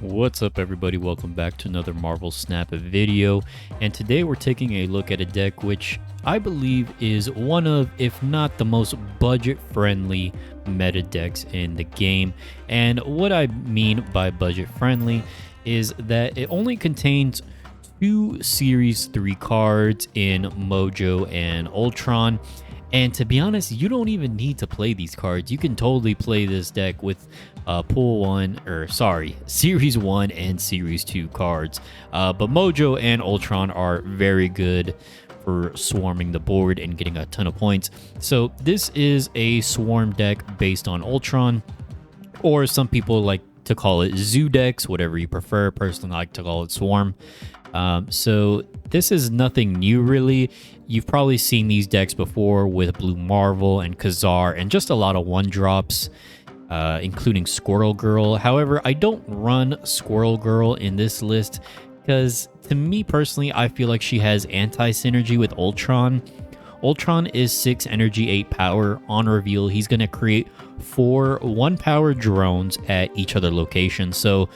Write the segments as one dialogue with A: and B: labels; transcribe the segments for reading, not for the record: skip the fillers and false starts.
A: What's up, everybody? Welcome back to another Marvel Snap video, and today we're taking a look at a deck which I believe is one of, if not the most budget-friendly meta decks in the game. And what I mean by budget-friendly is that it only contains 2 Series 3 cards in Mojo and Ultron. And to be honest, you don't even need to play these cards. You can totally play this deck with Series 1 and Series 2 cards. But Mojo and Ultron are very good for swarming the board and getting a ton of points. So this is a swarm deck based on Ultron, or some people like to call it zoo decks, whatever you prefer. Personally, I like to call it swarm. So this is nothing new, really. You've probably seen these decks before with Blue Marvel and Ka-Zar and just a lot of one-drops, including Squirrel Girl. However, I don't run Squirrel Girl in this list because, to me personally, I feel like she has anti-synergy with Ultron. Ultron is 6 energy, 8 power. On reveal, he's going to create 4 1-power drones at each other location. So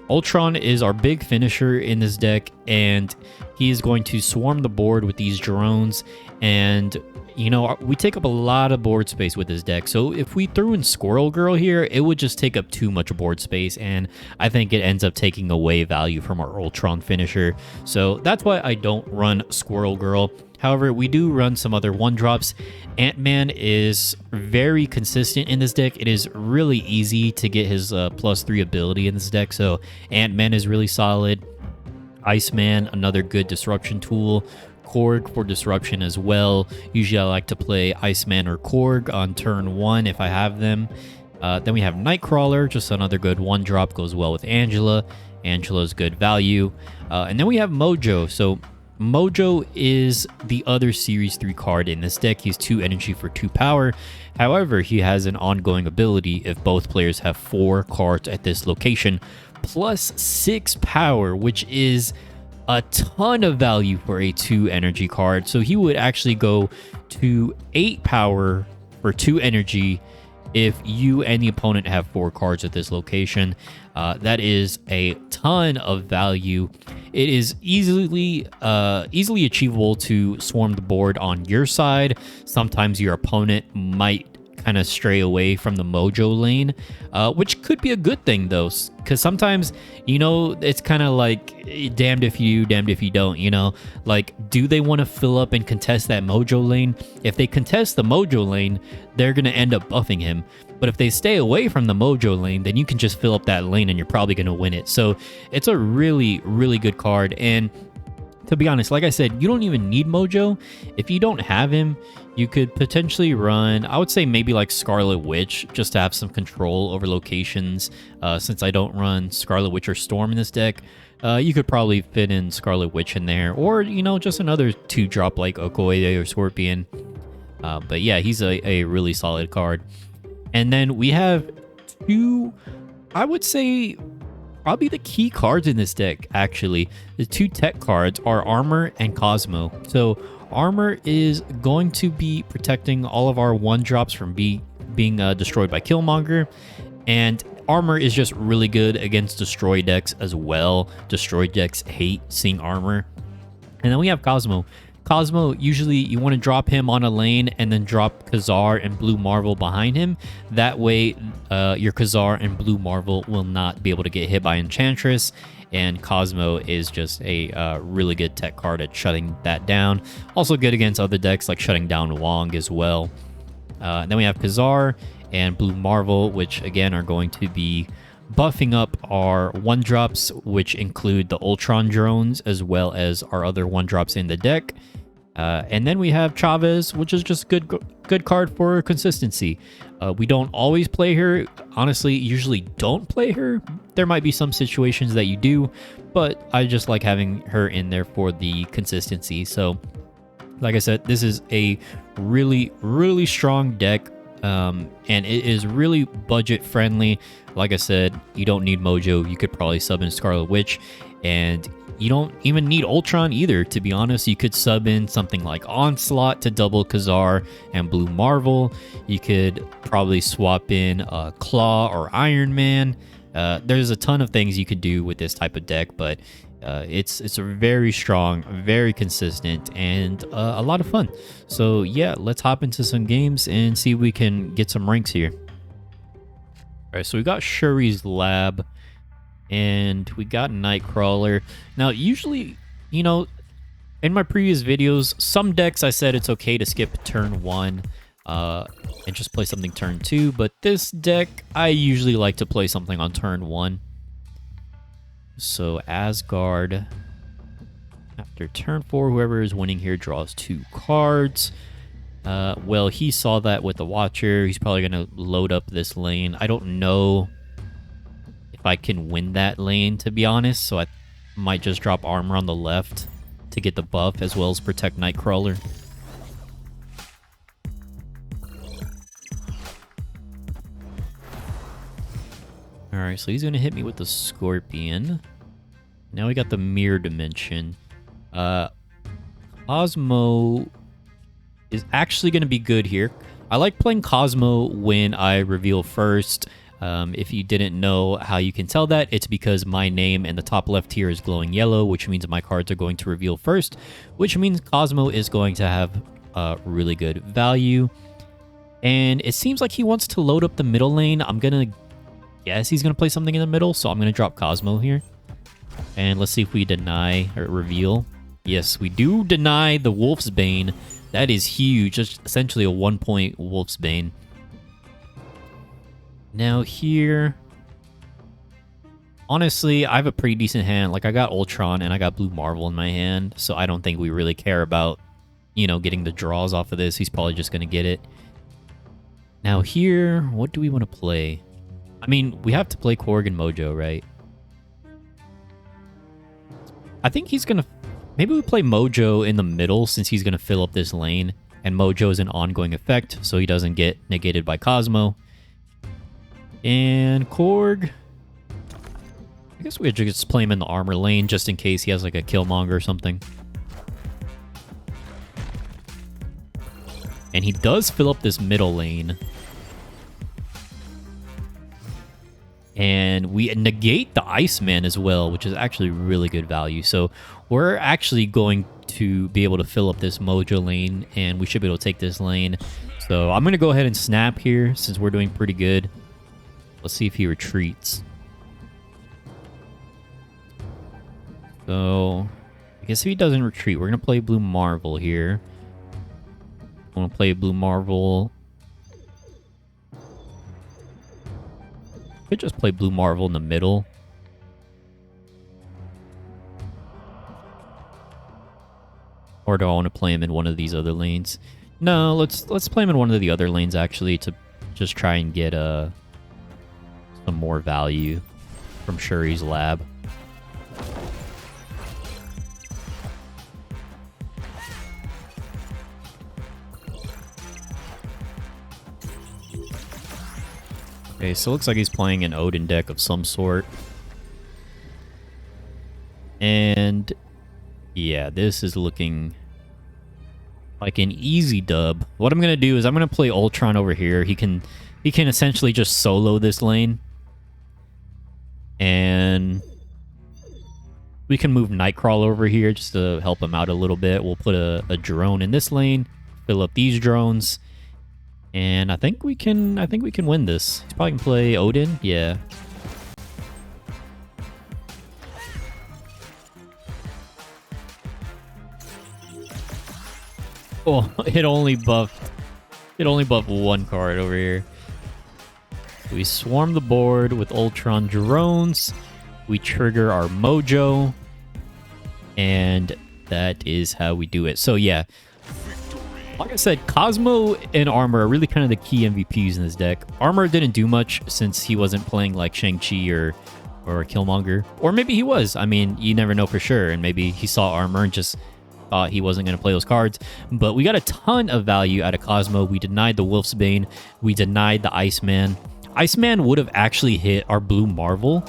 A: Ultron is our big finisher in this deck, and he is going to swarm the board with these drones. And, you know, we take up a lot of board space with this deck. So if we threw in Squirrel Girl here, it would just take up too much board space, and I think it ends up taking away value from our Ultron finisher. So that's why I don't run Squirrel Girl. However, we do run some other one-drops. Ant-Man is very consistent in this deck. It is really easy to get his +3 ability in this deck, so Ant-Man is really solid. Iceman, another good disruption tool. Korg for disruption as well. Usually I like to play Iceman or Korg on turn 1 if I have them. Then we have Nightcrawler, just another good one-drop, goes well with Angela. Angela's good value. And then we have Mojo. So Mojo is the other Series 3 card in this deck. He's 2 energy for 2 power. However, he has an ongoing ability if both players have 4 cards at this location, plus 6 power, which is a ton of value for a 2 energy card. So he would actually go to 8 power for 2 energy if you and the opponent have 4 cards at this location. That is a ton of value. It is easily achievable to swarm the board on your side. Sometimes your opponent might kind of stray away from the Mojo lane, which could be a good thing though, because sometimes, you know, it's kind of like damned if you, damned if you don't, you know, like, do they want to fill up and contest that Mojo lane? If they contest the Mojo lane, they're going to end up buffing him. But if they stay away from the Mojo lane, then you can just fill up that lane and you're probably going to win it. So it's a really, really good card. And to be honest, like I said, you don't even need Mojo. If you don't have him, you could potentially run, I would say maybe like Scarlet Witch, just to have some control over locations. Since I don't run Scarlet Witch or Storm in this deck, you could probably fit in Scarlet Witch in there. Or, you know, just another 2-drop like Okoye or Scorpion. But yeah, he's a really solid card. And then we have 2, I would say, probably the key cards in this deck, actually. The 2 tech cards are Armor and Cosmo. So Armor is going to be protecting all of our 1-drops from being destroyed by Killmonger. And Armor is just really good against Destroy decks as well. Destroy decks hate seeing Armor. And then we have Cosmo. Cosmo, usually you want to drop him on a lane and then drop Ka-Zar and Blue Marvel behind him. That way, your Ka-Zar and Blue Marvel will not be able to get hit by Enchantress. And Cosmo is just a really good tech card at shutting that down. Also good against other decks like shutting down Wong as well. Then we have Ka-Zar and Blue Marvel, which again are going to be buffing up our 1-drops, which include the Ultron drones as well as our other 1-drops in the deck. And then we have Chavez, which is just good card for consistency. We don't always play her. Honestly, usually don't play her. There might be some situations that you do, but I just like having her in there for the consistency. So, like I said, this is a really, really strong deck. And it is really budget friendly. Like I said, you don't need Mojo. You could probably sub in Scarlet Witch, and you don't even need Ultron either, to be honest. You could sub in something like Onslaught to double Ka-Zar and Blue Marvel. You could probably swap in Claw or Iron Man. There's a ton of things you could do with this type of deck, but it's a very strong, very consistent, and a lot of fun. So yeah, let's hop into some games and see if we can get some ranks here. All right, so we got Shuri's Lab, and we got Nightcrawler. Now, usually, you know, in my previous videos, some decks I said it's okay to skip turn 1 and just play something turn 2, but this deck, I usually like to play something on turn 1. So, Asgard. After turn 4, whoever is winning here draws 2 cards. Well, he saw that with the Watcher. He's probably going to load up this lane. I don't know if I can win that lane, to be honest, so I might just drop armor on the left to get the buff, as well as protect Nightcrawler. Alright, so he's going to hit me with the Scorpion. Now we got the Mirror Dimension. Cosmo is actually going to be good here. I like playing Cosmo when I reveal first. If you didn't know how you can tell that, it's because my name in the top left here is glowing yellow, which means my cards are going to reveal first, which means Cosmo is going to have really good value. And it seems like he wants to load up the middle lane. I'm going to guess he's going to play something in the middle, so I'm going to drop Cosmo here. And let's see if we deny or reveal. Yes, we do deny the Wolf's Bane. That is huge. Just essentially a 1-point Wolf's Bane. Now here, honestly, I have a pretty decent hand. Like, I got Ultron and I got Blue Marvel in my hand, so I don't think we really care about, you know, getting the draws off of this. He's probably just going to get it. Now here, what do we want to play? I mean, we have to play Korg and Mojo, right? I think he's going to... Maybe we play Mojo in the middle, since he's going to fill up this lane. And Mojo is an ongoing effect, so he doesn't get negated by Cosmo. And Korg... I guess we could just play him in the armor lane, just in case he has like a Killmonger or something. And he does fill up this middle lane. And we negate the Iceman as well, which is actually really good value. So we're actually going to be able to fill up this Mojo lane, and we should be able to take this lane. So I'm going to go ahead and snap here, since we're doing pretty good. Let's see if he retreats. So I guess if he doesn't retreat, we're going to play Blue Marvel here. I want to play Blue Marvel. Could just play Blue Marvel in the middle. Or do I want to play him in one of these other lanes? No, let's play him in one of the other lanes, actually, to just try and get some more value from Shuri's Lab. Okay, so it looks like he's playing an Odin deck of some sort. And yeah, this is looking like an easy dub. What I'm going to do is I'm going to play Ultron over here. He can essentially just solo this lane. And we can move Nightcrawler over here just to help him out a little bit. We'll put a drone in this lane, fill up these drones. And I think we can win this. He's probably gonna play Odin. Yeah. Oh, it only buffed one card over here. We swarm the board with Ultron drones. We trigger our Mojo. And that is how we do it. So yeah. Like I said, Cosmo and Armor are really kind of the key MVPs in this deck. Armor didn't do much since he wasn't playing like Shang-Chi or Killmonger. Or maybe he was. I mean, you never know for sure. And maybe he saw Armor and just thought he wasn't going to play those cards. But we got a ton of value out of Cosmo. We denied the Wolf's Bane. We denied the Iceman. Iceman would have actually hit our Blue Marvel.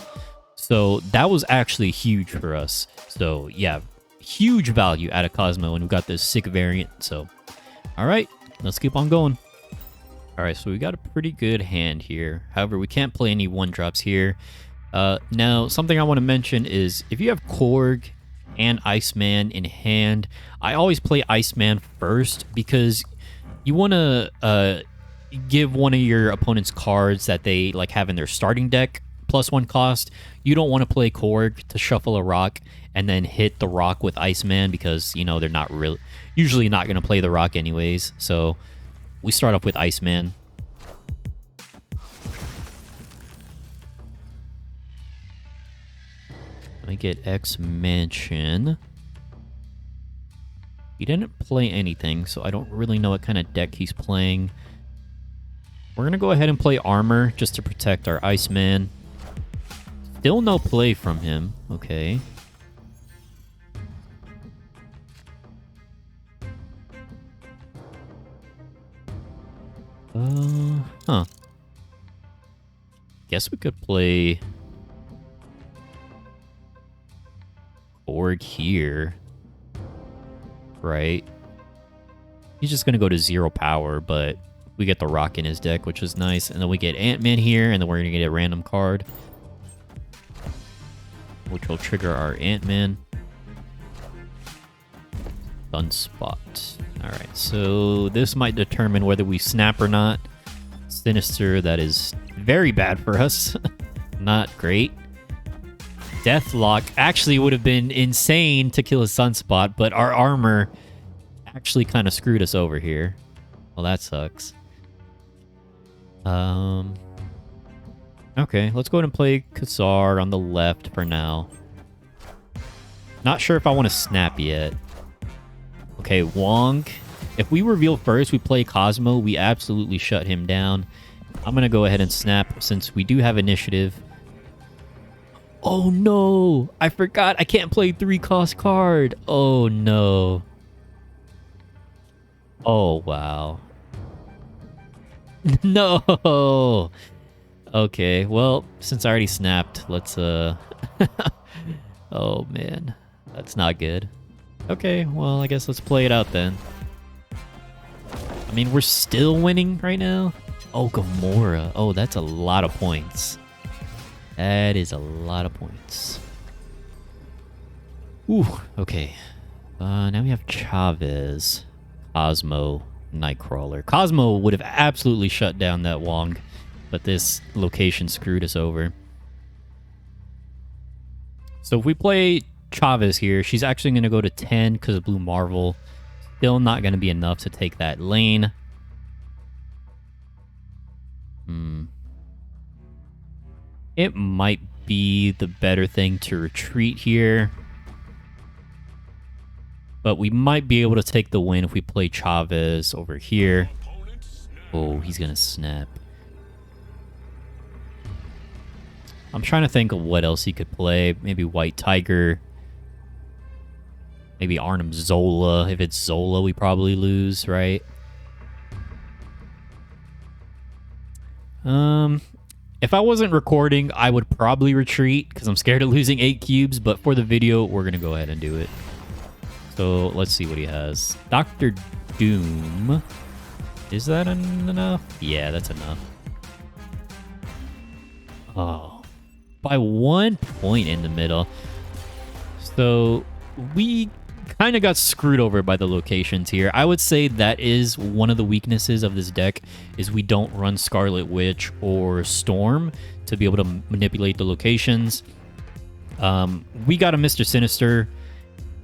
A: So that was actually huge for us. So yeah, huge value out of Cosmo. And we got this sick variant. So... all right, let's keep on going. All right, so we got a pretty good hand here. However, we can't play any 1-drops here. Now, something I want to mention is if you have Korg and Iceman in hand, I always play Iceman first because you want to give one of your opponent's cards that they like have in their starting deck +1 cost. You don't want to play Korg to shuffle a rock and then hit the rock with Iceman because, you know, they're not really usually not going to play the rock anyways. So we start off with Iceman. I get X Mansion. He didn't play anything, so I don't really know what kind of deck he's playing. We're going to go ahead and play Armor just to protect our Iceman. Still no play from him. Okay. Huh. Guess we could play Korg here. Right. He's just going to go to 0 power, but we get the rock in his deck, which is nice. And then we get Ant-Man here, and then we're going to get a random card, which will trigger our Ant-Man. Sunspot. Alright, so this might determine whether we snap or not. Sinister, that is very bad for us. Not great. Deathlock actually would have been insane to kill a Sunspot, but our armor actually kind of screwed us over here. Well, that sucks. Okay, let's go ahead and play Ka-Zar on the left for now. Not sure if I want to snap yet. Okay, Wong. If we reveal first, we play Cosmo, we absolutely shut him down. I'm going to go ahead and snap since we do have initiative. Oh no! I forgot I can't play 3-cost card. Oh no. Oh wow. No! Okay, well, since I already snapped, let's oh man. That's not good. Okay, well, I guess let's play it out then. I mean, we're still winning right now. Oh, Gamora. Oh, that's a lot of points. That is a lot of points. Ooh, okay. Now we have Chavez, Cosmo, Nightcrawler. Cosmo would have absolutely shut down that Wong, but this location screwed us over. So if we play Chavez here, she's actually going to go to 10 because of Blue Marvel. Still not going to be enough to take that lane. It might be the better thing to retreat here. But we might be able to take the win if we play Chavez over here. Oh, he's going to snap. I'm trying to think of what else he could play. Maybe White Tiger. Maybe Arnim Zola. If it's Zola, we probably lose, right? If I wasn't recording, I would probably retreat because I'm scared of losing 8 cubes, but for the video, we're going to go ahead and do it. So let's see what he has. Dr. Doom. Is that enough? Yeah, that's enough. Oh, by 1 point in the middle. So we kind of got screwed over by the locations here. I would say that is one of the weaknesses of this deck, is we don't run Scarlet Witch or Storm to be able to manipulate the locations. We got a Mr. Sinister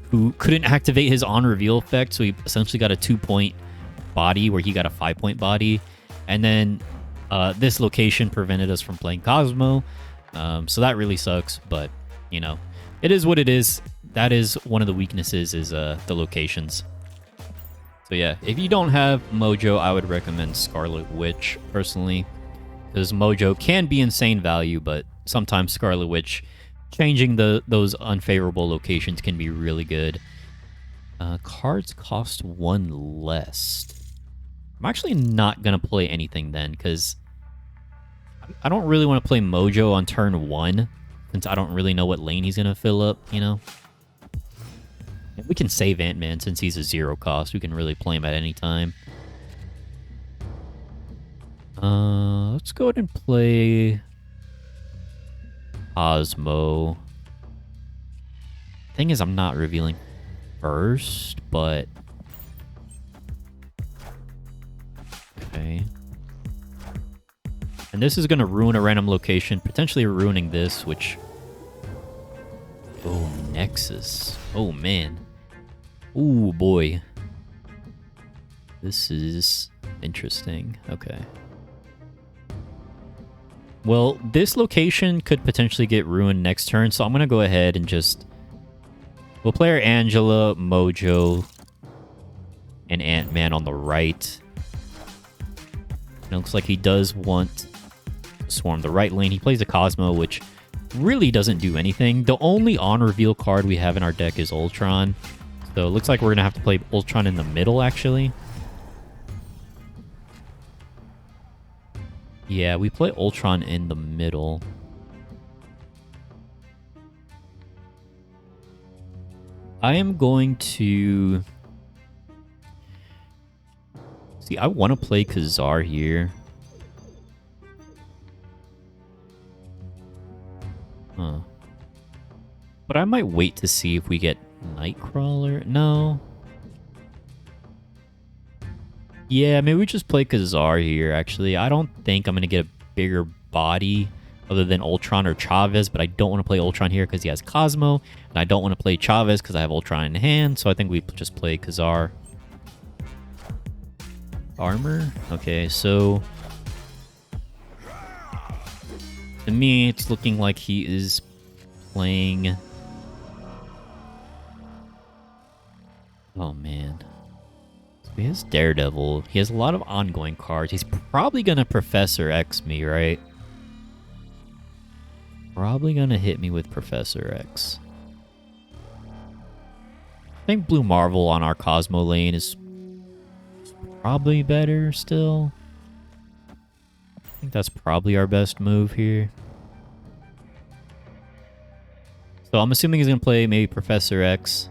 A: who couldn't activate his on-reveal effect, so he essentially got a 2-point body where he got a 5-point body. And then this location prevented us from playing Cosmo, so that really sucks, but, you know, it is what it is. That is one of the weaknesses, is the locations. So yeah, if you don't have Mojo, I would recommend Scarlet Witch, personally, because Mojo can be insane value, but sometimes Scarlet Witch, changing those unfavorable locations can be really good. Cards cost 1 less. I'm actually not going to play anything then, because I don't really want to play Mojo on turn 1, since I don't really know what lane he's going to fill up, you know? We can save Ant-Man since he's a 0 cost. We can really play him at any time. Let's go ahead and play Cosmo. Thing is, I'm not revealing first, but okay. And this is going to ruin a random location, potentially ruining this, which... Oh, Nexus. Oh, man. Ooh, boy. This is interesting. Okay. Well, this location could potentially get ruined next turn, so I'm going to go ahead and just... We'll play our Angela, Mojo, and Ant-Man on the right. It looks like he does want to swarm the right lane. He plays a Cosmo, which really doesn't do anything. The only on-reveal card we have in our deck is Ultron. So it looks like we're going to have to play Ultron in the middle, actually. Yeah, we play Ultron in the middle. I am going to... See, I want to play Ka-Zar here. Huh. But I might wait to see if we get Nightcrawler. No. Yeah, maybe we just play Ka-Zar here, actually. I don't think I'm going to get a bigger body other than Ultron or Chavez, but I don't want to play Ultron here because he has Cosmo, and I don't want to play Chavez because I have Ultron in hand, so I think we just play Ka-Zar. Armor? Okay, so... To me, it's looking like he is playing... Oh, man. He has Daredevil. He has a lot of ongoing cards. He's probably going to Professor X me, right? Probably going to hit me with Professor X. I think Blue Marvel on our Cosmo lane is probably better still. I think that's probably our best move here. So I'm assuming he's going to play maybe Professor X.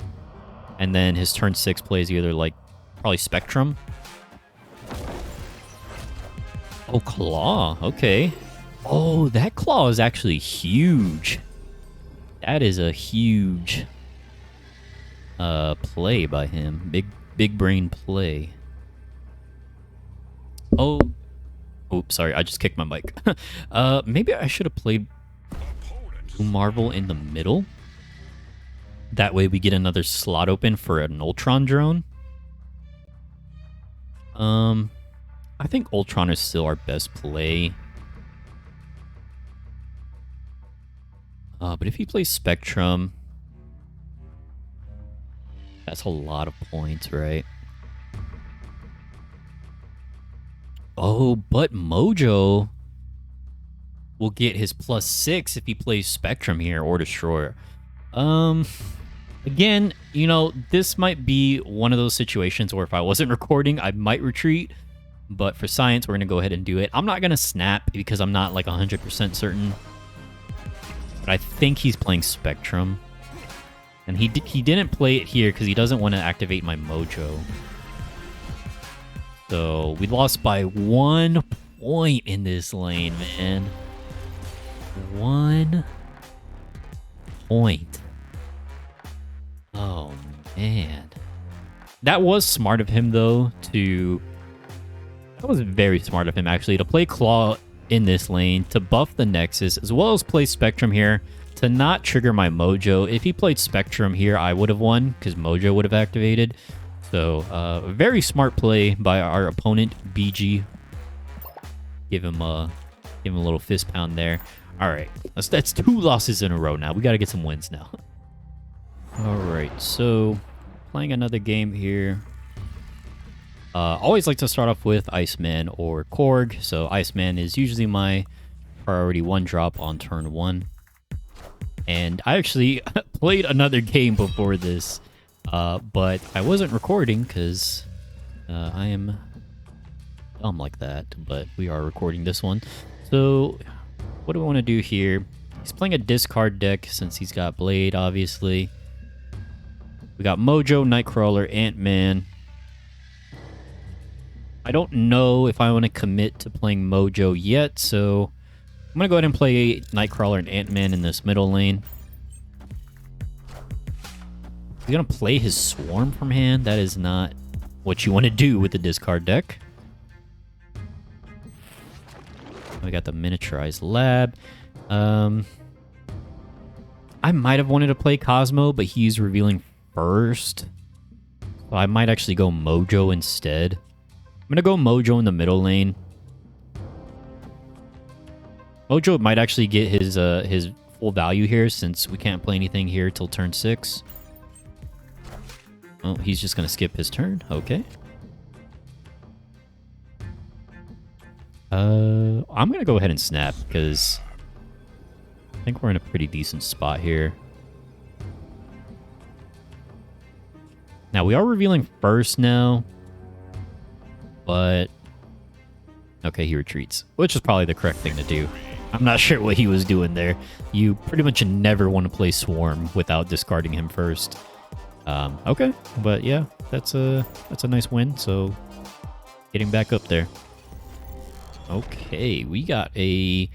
A: And then his turn 6 plays either like probably Spectrum. Oh, Claw. Okay. Oh, that Claw is actually huge. That is a huge play by him. Big brain play. Oh. Oops, sorry. I just kicked my mic. Maybe I should have played Marvel in the middle. That way we get another slot open for an Ultron drone. I think Ultron is still our best play. But if he plays Spectrum, that's a lot of points, right? Oh, but Mojo will get his +6 if he plays Spectrum here or Destroyer. Again, you know, this might be one of those situations where if I wasn't recording, I might retreat. But for science, we're going to go ahead and do it. I'm not going to snap because I'm not like 100% certain. But I think he's playing Spectrum. And he didn't play it here because he doesn't want to activate my Mojo. So we lost by 1 point in this lane, man. 1 point. Oh, man. That was smart of him, though, to... That was very smart of him, actually, to play Claw in this lane, to buff the Nexus, as well as play Spectrum here, to not trigger my Mojo. If he played Spectrum here, I would have won, because Mojo would have activated. So, a very smart play by our opponent, BG. Give him a little fist pound there. All right, that's 2 losses in a row now. We got to get some wins now. All right, so playing another game here. Always like to start off with Iceman or Korg. So Iceman is usually my priority 1 drop on turn 1. And I actually played another game before this, but I wasn't recording because I am dumb like that. But we are recording this one. So what do we want to do here? He's playing a discard deck since he's got Blade, obviously. We got Mojo, Nightcrawler, Ant-Man. I don't know if I want to commit to playing Mojo yet, so I'm gonna go ahead and play Nightcrawler and Ant-Man in this middle lane. He's gonna play his Swarm from hand. That is not what you want to do with the discard deck. We got the miniaturized lab. I might have wanted to play Cosmo, but he's revealing first. So I might actually go Mojo instead. I'm gonna go Mojo in the middle lane. Mojo might actually get his full value here since we can't play anything here till turn 6. Oh, he's just gonna skip his turn. Okay. I'm gonna go ahead and snap because I think we're in a pretty decent spot here. Now we are revealing first now, but okay, he retreats, which is probably the correct thing to do. I'm not sure what he was doing there. You pretty much never want to play Swarm without discarding him first. Okay, but yeah, that's a nice win. So getting back up there. Okay, we got a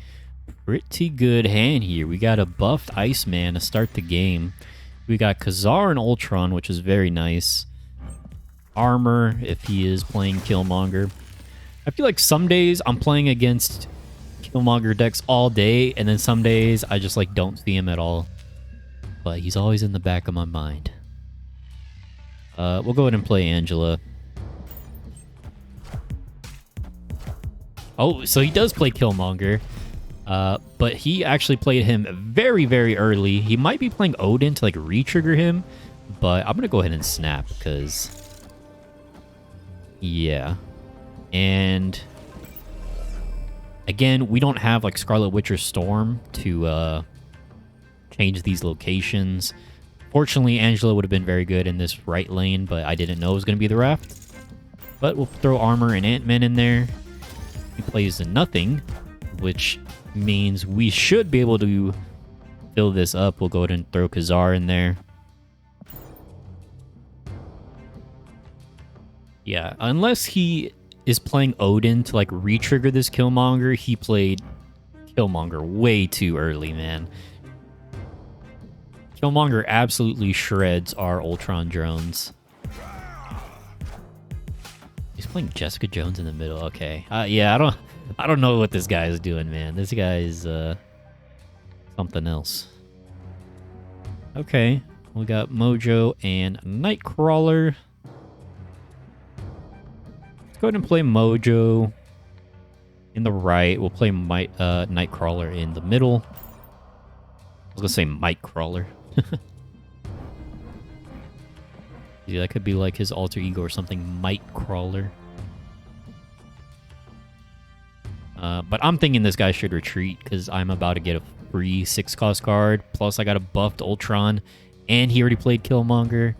A: pretty good hand here. We got a buffed Iceman to start the game. We got Ka-Zar and Ultron, which is very nice. Armor, if he is playing Killmonger. I feel like some days I'm playing against Killmonger decks all day, and then some days I just like don't see him at all. But he's always in the back of my mind. We'll go ahead and play Angela. Oh, so he does play Killmonger. But he actually played him very, very early. He might be playing Odin to like re-trigger him, but I'm gonna go ahead and snap because yeah. And again, we don't have like Scarlet Witch or Storm to change these locations. Fortunately, Angela would have been very good in this right lane, but I didn't know it was gonna be the Raft. But we'll throw Armor and Ant-Man in there. He plays the nothing, which means we should be able to fill this up. We'll go ahead and throw Ka-Zar in there. Yeah, unless he is playing Odin to like re-trigger this Killmonger, he played Killmonger way too early, man. Killmonger absolutely shreds our Ultron drones. He's playing Jessica Jones in the middle. Okay. Yeah, I don't know what this guy is doing, man. This guy is something else. Okay. We got Mojo and Nightcrawler. Let's go ahead and play Mojo in the right. We'll play Nightcrawler in the middle. I was gonna say Nightcrawler. Yeah, that could be like his alter ego or something, Nightcrawler. But I'm thinking this guy should retreat because I'm about to get a free 6-cost card. Plus, I got a buffed Ultron, and he already played Killmonger.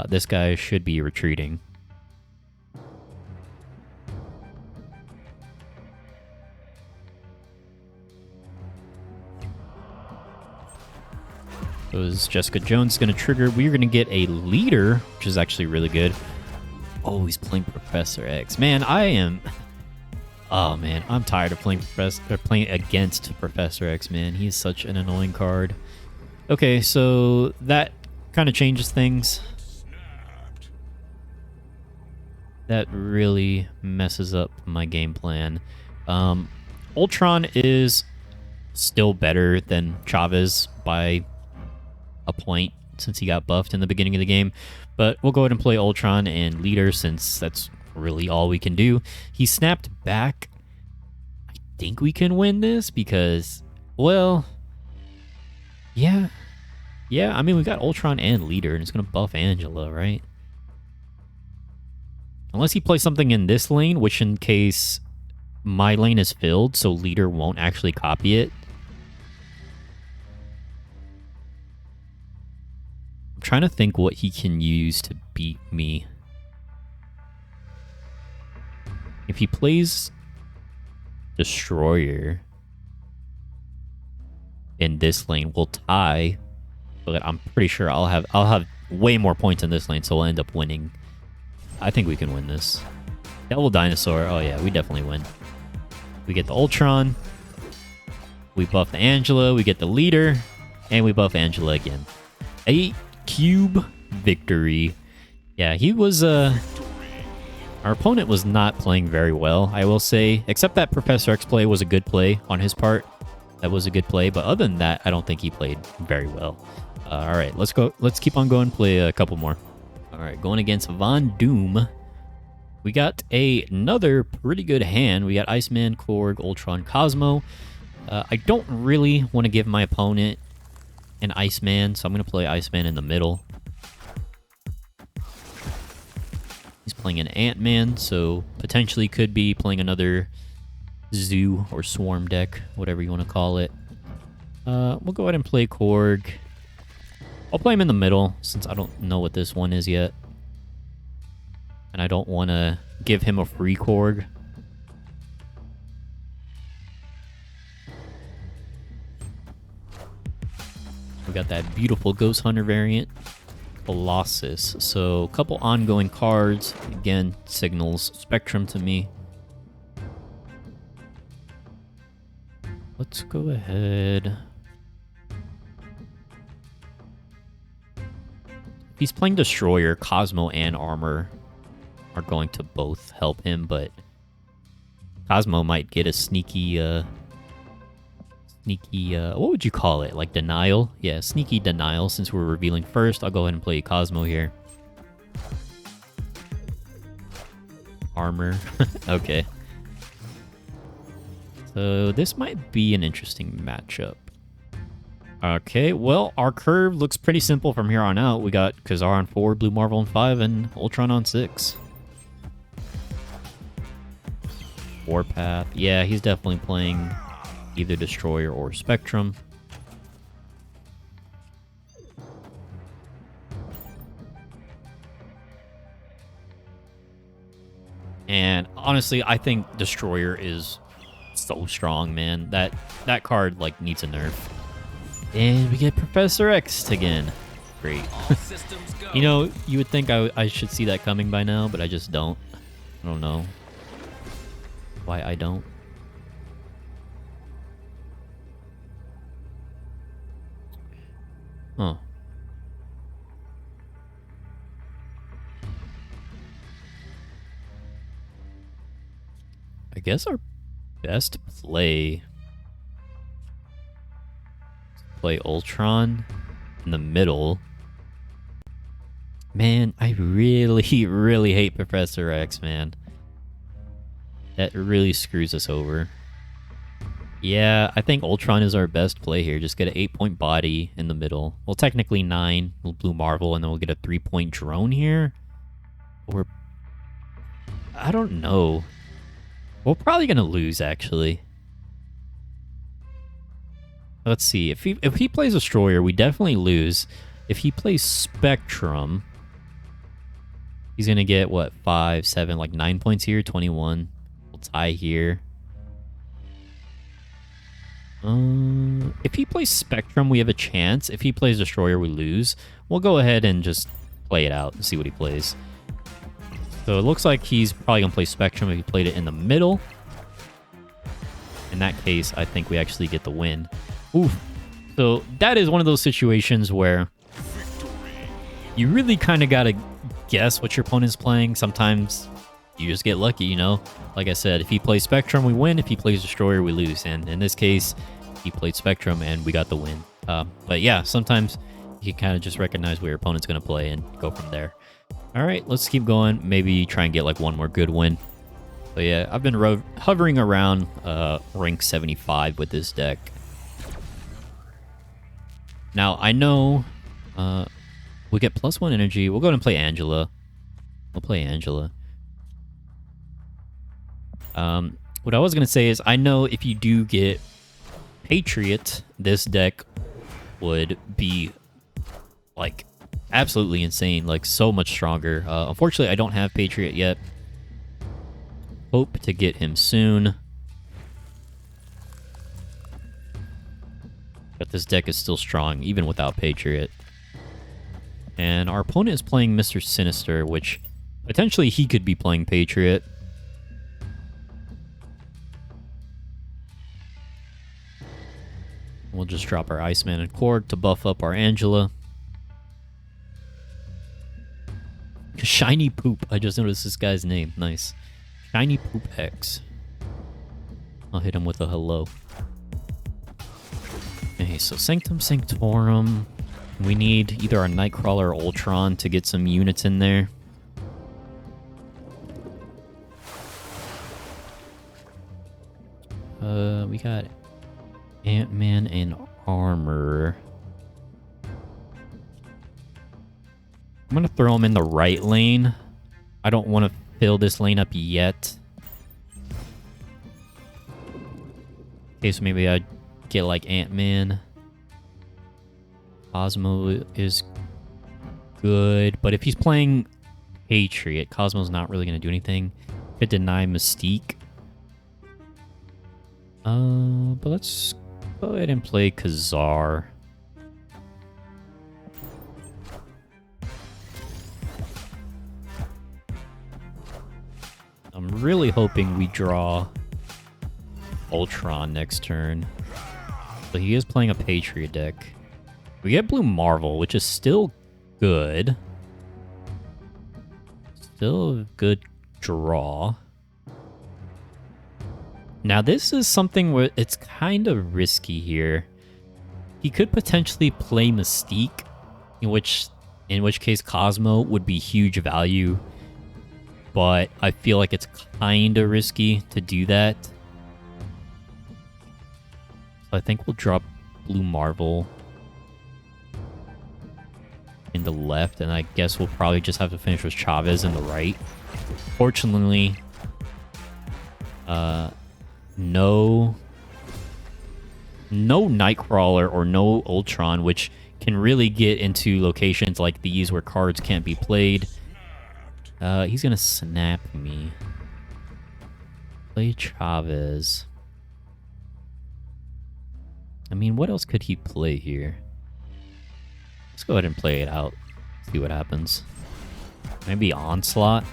A: This guy should be retreating. So is Jessica Jones going to trigger? We're going to get a leader, which is actually really good. Oh, he's playing Professor X. Man, I am... Oh, man, I'm tired of playing against Professor X, man. He's such an annoying card. Okay, so that kind of changes things. That really messes up my game plan. Ultron is still better than Chavez by a point since he got buffed in the beginning of the game, but we'll go ahead and play Ultron and leader since that's really all we can do. He snapped back. I think we can win this because, well, yeah, I mean, we got Ultron and leader, and it's gonna buff Angela, right? Unless he plays something in this lane, which in case my lane is filled, so leader won't actually copy it. I'm trying to think what he can use to beat me. If he plays Destroyer in this lane, we'll tie. But I'm pretty sure I'll have way more points in this lane, so we'll end up winning. I think we can win this. Devil Dinosaur. Oh yeah, we definitely win. We get the Ultron. We buff Angela, we get the leader, and we buff Angela again. 8 cube victory. Yeah, he was, our opponent was not playing very well, I will say. Except that Professor X play was a good play on his part. That was a good play, but other than that, I don't think he played very well. All right, let's go. Let's keep on going, play a couple more. All right, going against Von Doom. We got another pretty good hand. We got Iceman, Korg, Ultron, Cosmo. I don't really want to give my opponent an Iceman, so I'm going to play Iceman in the middle. He's playing an Ant-Man, so potentially could be playing another Zoo or Swarm deck, whatever you want to call it. We'll go ahead and play Korg. I'll play him in the middle, since I don't know what this one is yet. And I don't want to give him a free Korg. We got that beautiful Ghost Hunter variant. Colossus. So, a couple ongoing cards. Again, signals Spectrum to me. Let's go ahead. If he's playing Destroyer, Cosmo and Armor are going to both help him, but Cosmo might get a sneaky, what would you call it? Like denial? Yeah, sneaky denial. Since we're revealing first, I'll go ahead and play Cosmo here. Armor. Okay. So this might be an interesting matchup. Okay, well, our curve looks pretty simple from here on out. We got Ka-Zar on 4, Blue Marvel on 5, and Ultron on 6. Warpath. Yeah, he's definitely playing either Destroyer or Spectrum. And honestly, I think Destroyer is so strong, man. That card like needs a nerf. And we get Professor X again. Great. You know, you would think I should see that coming by now, but I just don't. I don't know why I don't. Huh. I guess our best play Ultron in the middle. Man, I really, really hate Professor X, man. That really screws us over. Yeah, I think Ultron is our best play here. Just get an 8-point body in the middle. Well, technically 9. We'll Blue Marvel, and then we'll get a 3-point drone here. Or I don't know. We're probably gonna lose, actually. Let's see. If he plays Destroyer, we definitely lose. If he plays Spectrum, he's gonna get what, 5, 7, like 9 points here. 21. We'll tie here. If he plays Spectrum, we have a chance. If he plays Destroyer, we lose. We'll go ahead and just play it out and see what he plays. So it looks like he's probably gonna play Spectrum if he played it in the middle. In that case, I think we actually get the win. Oof. So that is one of those situations where you really kind of got to guess what your opponent's playing. Sometimes you just get lucky, you know? Like I said, if he plays Spectrum, we win. If he plays Destroyer, we lose. And in this case, he played Spectrum and we got the win. But yeah, sometimes you can kind of just recognize where your opponent's going to play and go from there. All right, let's keep going. Maybe try and get like one more good win. But yeah, I've been hovering around rank 75 with this deck. Now, I know we get +1 energy. We'll go ahead and play Angela. We'll play Angela. What I was going to say is, I know if you do get Patriot, this deck would be, like, absolutely insane. Like, so much stronger. Unfortunately, I don't have Patriot yet. Hope to get him soon. But this deck is still strong, even without Patriot. And our opponent is playing Mr. Sinister, which potentially he could be playing Patriot. We'll just drop our Iceman and Korg to buff up our Angela. Shiny Poop. I just noticed this guy's name. Nice. Shiny Poop X. I'll hit him with a hello. Okay, so Sanctum Sanctorum. We need either our Nightcrawler or Ultron to get some units in there. We got Ant-Man and armor. I'm gonna throw him in the right lane. I don't want to fill this lane up yet. Okay, so maybe I'd get like Ant-Man. Cosmo is good, but if he's playing Patriot, Cosmo's not really gonna do anything. Could deny Mystique. But let's go ahead and play Ka-Zar. I'm really hoping we draw Ultron next turn. But he is playing a Patriot deck. We get Blue Marvel, which is still good. Still a good draw. Now this is something where it's kind of risky here. He could potentially play Mystique, in which case Cosmo would be huge value. But I feel like it's kind of risky to do that. So I think we'll drop Blue Marvel in the left, and I guess we'll probably just have to finish with Chavez in the right. Fortunately, no Nightcrawler or no Ultron, which can really get into locations like these where cards can't be played. He's gonna snap me. Play Chavez. I mean, what else could he play here? Let's go ahead and play it out. See what happens. Maybe Onslaught?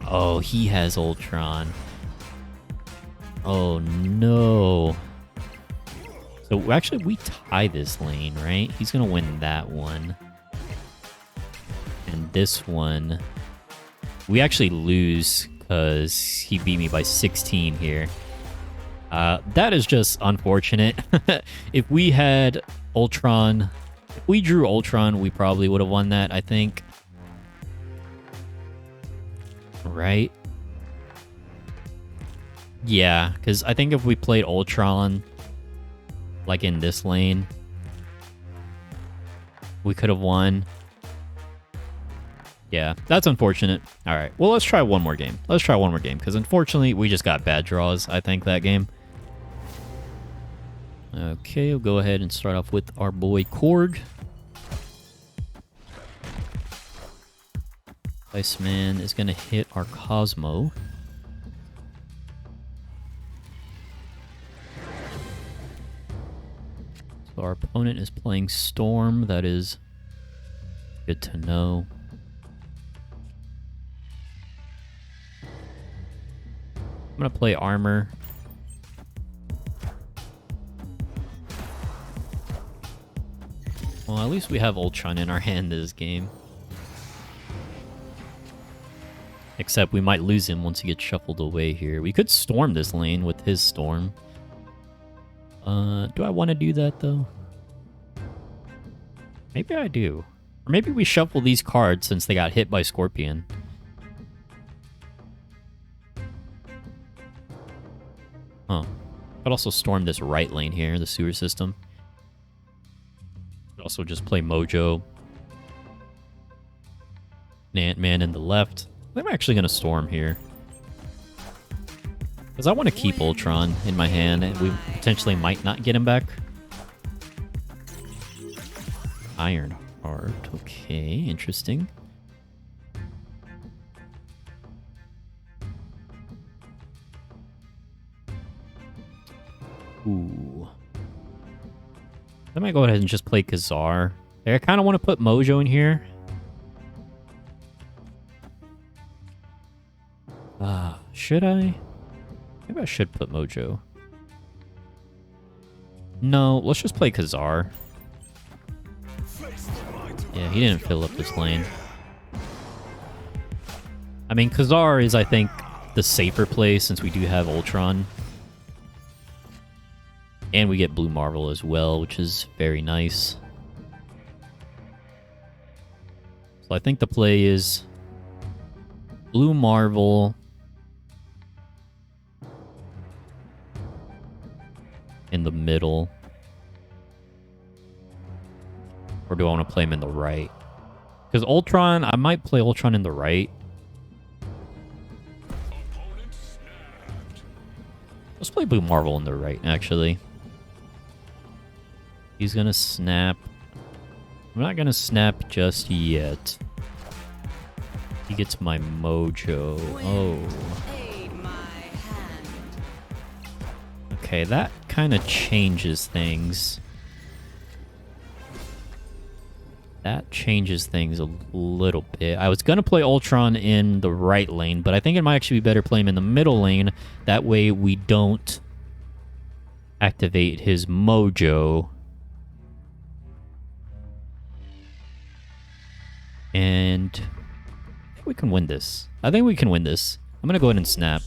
A: Oh, he has Ultron. Oh, no. So, actually, we tie this lane, right? He's going to win that one. And this one, we actually lose because he beat me by 16 here. That is just unfortunate. If we had Ultron, if we drew Ultron, we probably would have won that, I think. Right? Yeah, because I think if we played Ultron, like in this lane, we could have won. Yeah, that's unfortunate. All right, well, let's try one more game. Let's try one more game, because unfortunately, we just got bad draws, I think, that game. Okay, we'll go ahead and start off with our boy Korg. Iceman is going to hit our Cosmo. So our opponent is playing Storm. That is good to know. I'm going to play Armor. Well, at least we have Ultron in our hand this game. Except we might lose him once he gets shuffled away here. We could storm this lane with his Storm. Do I want to do that, though? Maybe I do. Or maybe we shuffle these cards since they got hit by Scorpion. Huh. Could also storm this right lane here, the sewer system. Could also just play Mojo. Ant-Man in the left. I'm actually going to storm here. Because I want to keep Ultron in my hand, and we potentially might not get him back. Iron Heart. Okay, interesting. Ooh. I might go ahead and just play Ka-Zar. I kind of want to put Mojo in here. Should I? Maybe I should put Mojo. No, let's just play Ka-Zar. Yeah, he didn't fill up this lane. I mean, Ka-Zar is, I think, the safer play since we do have Ultron. And we get Blue Marvel as well, which is very nice. So I think the play is Blue Marvel in the middle. Or do I want to play him in the right? Because Ultron, I might play Ultron in the right. Let's play Blue Marvel in the right, actually. He's gonna snap. I'm not gonna snap just yet. He gets my Mojo. Oh. Okay, that kind of changes things. That changes things a little bit. I was going to play Ultron in the right lane, but I think it might actually be better play him in the middle lane. That way we don't activate his Mojo. And we can win this. I think we can win this. I'm going to go ahead and snap.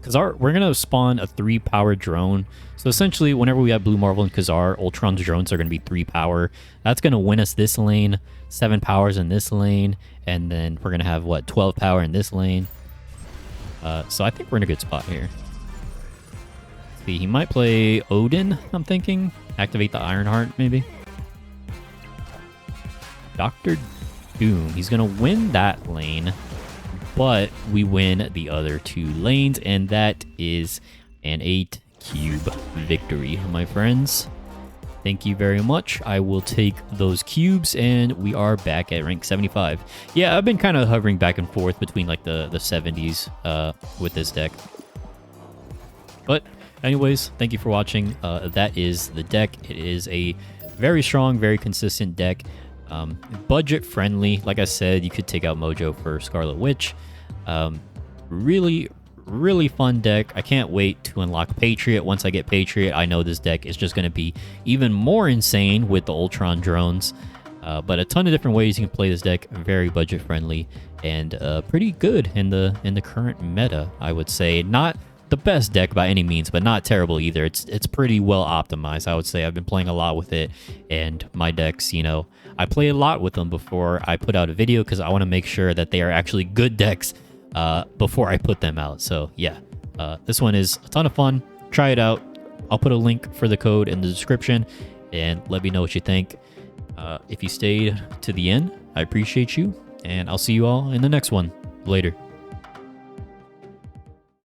A: Ka-Zar, we're going to spawn a 3-power drone. So essentially, whenever we have Blue Marvel and Ka-Zar, Ultron's drones are going to be 3-power. That's going to win us this lane, 7 powers in this lane, and then we're going to have, what, 12 power in this lane. So I think we're in a good spot here. Let's see, he might play Odin, I'm thinking. Activate the Ironheart, maybe. Dr. Doom, he's going to win that lane. But we win the other 2 lanes, and that is an 8-cube victory, my friends. Thank you very much. I will take those cubes, and we are back at rank 75. Yeah, I've been kind of hovering back and forth between like the 70s with this deck. But anyways, thank you for watching. That is the deck. It is a very strong, very consistent deck. Budget friendly. Like I said, you could take out Mojo for Scarlet Witch. Really fun deck. I can't wait to unlock Patriot. Once I get Patriot, I know this deck is just going to be even more insane with the Ultron drones. But a ton of different ways you can play this deck. Very budget friendly and pretty good in the current meta, I would say. Not the best deck by any means, but not terrible either. It's pretty well optimized, I would say. I've been playing a lot with it, and my decks, you know, I play a lot with them before I put out a video because I want to make sure that they are actually good decks before I put them out. So yeah, this one is a ton of fun. Try it out. I'll put a link for the code in the description, and let me know what you think. If you stayed to the end, I appreciate you, and I'll see you all in the next one. Later.